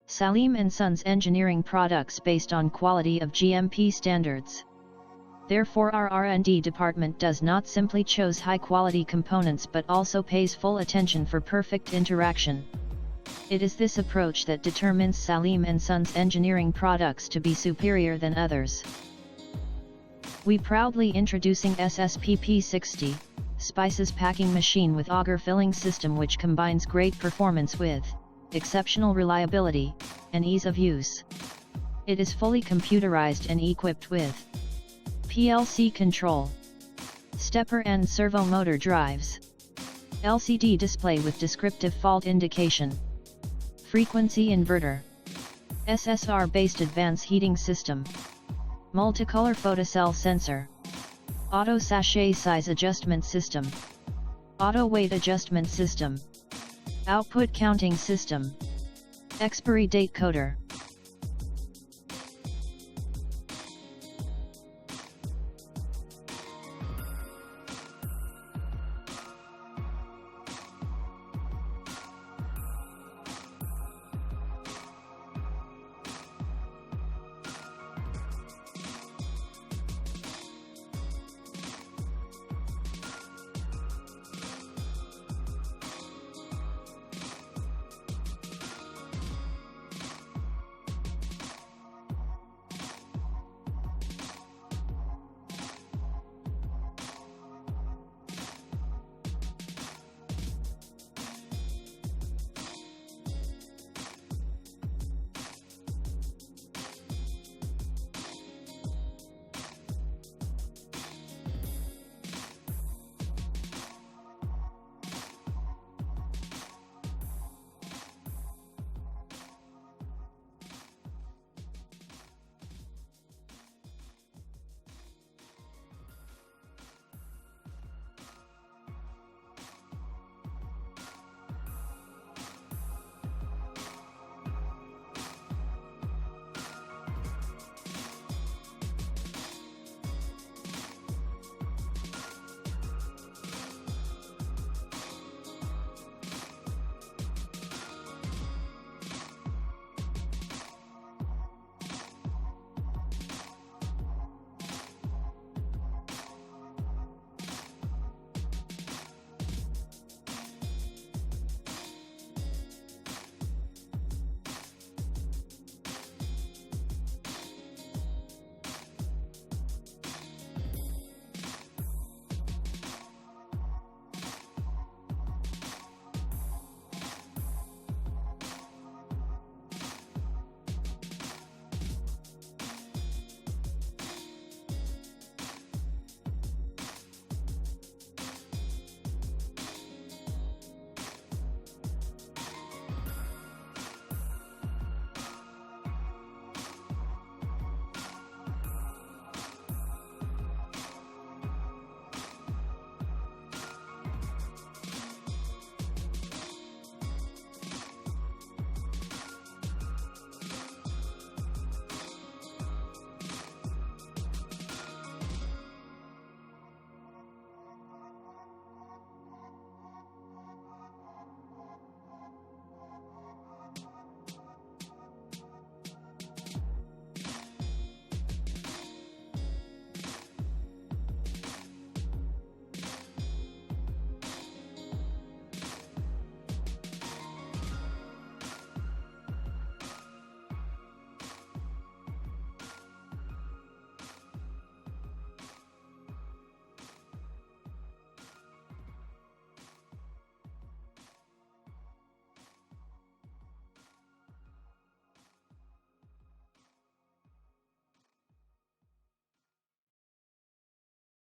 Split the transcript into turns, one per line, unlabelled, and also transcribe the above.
Saleem & Sons engineering products based on quality of GMP standards. Therefore our R&D department does not simply choose high-quality components but also pays full attention for perfect interaction. It is this approach that determines Saleem & Sons engineering products to be superior than others. We proudly introducing SSPP60, spices packing machine with Auger filling system, which combines great performance with exceptional reliability and ease of use. It is fully computerized and equipped with PLC control, stepper and servo motor drives, LCD display with descriptive fault indication, frequency inverter, SSR-based advanced heating system, multicolor photocell sensor, auto sachet size adjustment system, auto weight adjustment system, output counting system, expiry date coder.